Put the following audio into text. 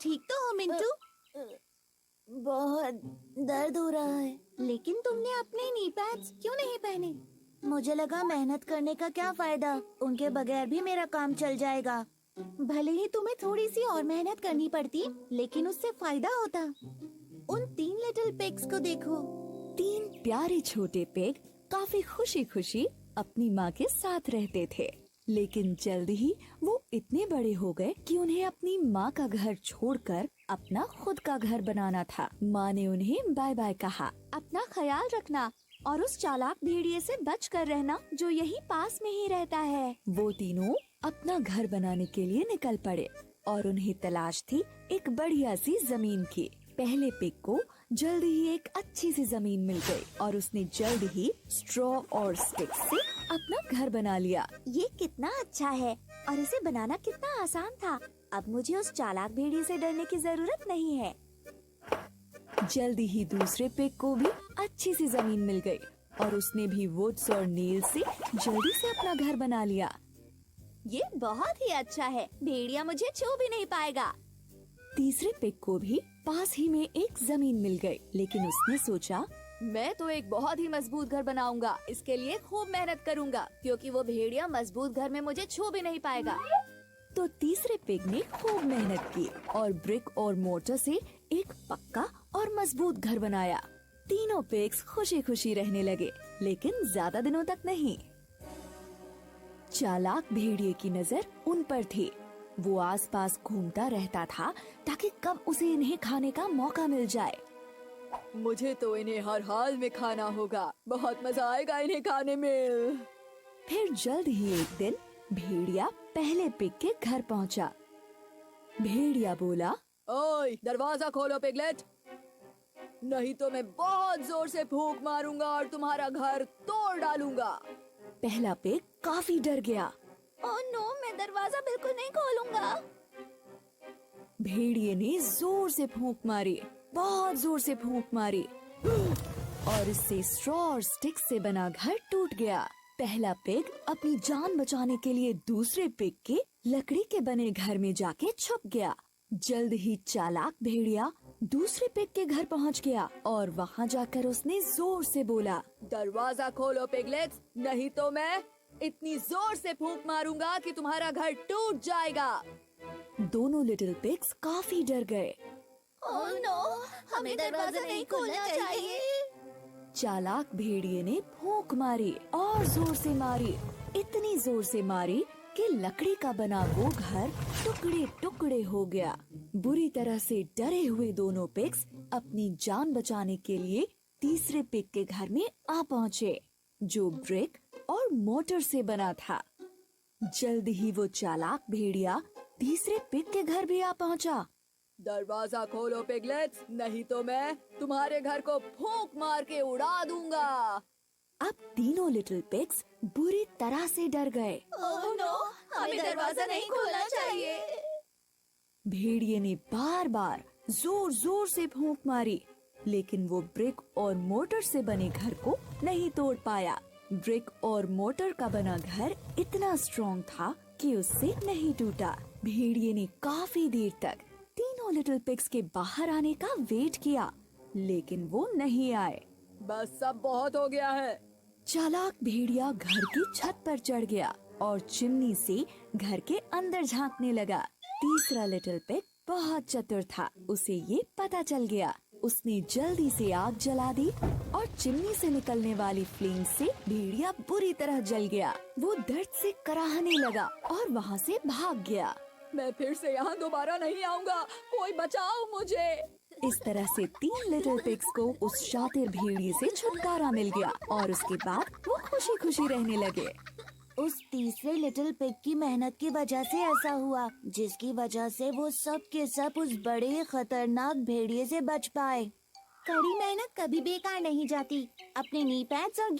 ठीक तो हो मिंटू? बहुत दर्द हो रहा है। लेकिन तुमने अपने नी पैड्स क्यों नहीं पहने? मुझे लगा मेहनत करने का क्या फायदा, उनके बगैर भी मेरा काम चल जाएगा। भले ही तुम्हें थोड़ी सी और मेहनत करनी पड़ती, लेकिन उससे फायदा होता। उन 3 लिटिल पिग्स को देखो। 3 प्यारे छोटे पिग काफी खुशी खुशी अपनी माँ के साथ रहते थे, लेकिन जल्द ही वो इतने बड़े हो गए कि उन्हें अपनी माँ का घर छोड़कर अपना खुद का घर बनाना था। माँ ने उन्हें बाय बाय कहा। अपना ख्याल रखना और उस चालाक भेड़िए से बच कर रहना जो यहीं पास में ही रहता है। वो तीनों अपना घर बनाने के लिए निकल पड़े और उन्हें तलाश थी एक बढ़िया सी जमीन की। पहले पिग को जल्द ही एक अच्छी सी जमीन मिल गई और उसने जल्द ही स्ट्रॉ और स्टिक्स से अपना घर बना लिया। ये कितना अच्छा है और इसे बनाना कितना आसान था। अब मुझे उस चालाक भेड़िए से डरने की जरूरत नहीं है। जल्दी ही दूसरे पिग को भी अच्छी सी जमीन मिल गई और उसने भी वुड्स और नील से जल्दी से अपना घर बना लिया। ये बहुत ही अच्छा है, भेड़िया मुझे छू भी नहीं पाएगा। तीसरे पिग को भी पास ही में एक जमीन मिल गई, लेकिन उसने सोचा मैं तो एक बहुत ही मजबूत घर बनाऊंगा। इसके लिए खूब मेहनत करूंगा, क्योंकि वो भेड़िया मजबूत घर में मुझे छू भी नहीं पाएगा। तो तीसरे पिग ने खूब मेहनत की और ब्रिक और मोर्टर से एक पक्का और मजबूत घर बनाया। तीनों पिग्स खुशी खुशी रहने लगे, लेकिन ज्यादा दिनों तक नहीं। चालाक भेड़िए की नजर उन पर थी। वो आसपास घूमता रहता था ताकि कब उसे इन्हें खाने का मौका मिल जाए। मुझे तो इन्हें हर हाल में खाना होगा, बहुत मजा आएगा इन्हें खाने में। फिर जल्द ही एक दिन भेड़िया पहले पिग के घर पहुंचा। भेड़िया बोला, ओए दरवाजा खोलो पिगलेट, नहीं तो मैं बहुत जोर से फूंक मारूंगा और तुम्हारा घर तोड़ डालूंगा। पहला पिग काफी डर गया। ओह नो, मैं दरवाजा बिल्कुल नहीं खोलूंगा। भेड़िए ने जोर से फूंक मारी, बहुत जोर से फूंक मारी और इससे स्ट्रॉ और स्टिक से बना घर टूट गया। पहला पिग अपनी जान बचाने के लिए दूसरे पिग के लकड़ी के बने घर में जाके छुप गया। जल्द ही चालाक भेड़िया दूसरे पिग के घर पहुंच गया और वहां जाकर उसने जोर से बोला, दरवाजा खोलो पिगलेट्स, नहीं तो मैं इतनी जोर से फूंक मारूंगा कि तुम्हारा घर टूट जाएगा। दोनों लिटिल पिग्स काफी डर गए। ओह नो, हमें दरवाजा नहीं खोलना चाहिए। चालाक भेड़िए ने फूंक मारी और जोर से मारी, इतनी जोर से मारी कि लकड़ी का बना वो घर टुकड़े टुकड़े हो गया। बुरी तरह से डरे हुए दोनों पिग्स अपनी जान बचाने के लिए तीसरे पिग के घर में आ पहुँचे, जो ब्रिक और मोटर से बना था। जल्द ही वो चालाक भेड़िया तीसरे पिग के घर भी आ पहुँचा। दरवाजा खोलो पिगलेट्स, नहीं तो मैं तुम्हारे घर को फूंक मार के उड़ा दूंगा। अब तीनों लिटिल पिग्स बुरी तरह से डर गए। ओह नो, हमें दरवाजा नहीं खोलना चाहिए। भेड़िए ने बार बार जोर जोर से फूंक मारी, लेकिन वो ब्रिक और मोटर से बने घर को नहीं तोड़ पाया। ब्रिक और मोटर का बना घर इतना स्ट्रॉन्ग था कि उससे नहीं टूटा। भेड़िए ने काफी देर तक तीनों लिटिल पिग्स के बाहर आने का वेट किया, लेकिन वो नहीं आए। बस सब बहुत हो गया है। चालाक भेड़िया घर की छत पर चढ़ गया और चिमनी से घर के अंदर झांकने लगा। तीसरा लिटिल पिग बहुत चतुर था, उसे ये पता चल गया। उसने जल्दी से आग जला दी और चिमनी से निकलने वाली फ्लेम से भेड़िया बुरी तरह जल गया। वो दर्द से कराहने लगा और वहाँ से भाग गया। मैं फिर से यहाँ दोबारा नहीं आऊँगा, कोई बचाओ मुझे। इस तरह से 3 लिटिल पिग्स को उस शातिर भेड़िए से छुटकारा मिल गया और उसके बाद वो खुशी खुशी रहने लगे। उस तीसरे लिटिल पिग की मेहनत की वजह से ऐसा हुआ, जिसकी वजह से वो सब के सब उस बड़े खतरनाक भेड़िए से बच पाए। कड़ी मेहनत कभी बेकार नहीं जाती। अपने नी पैड्स और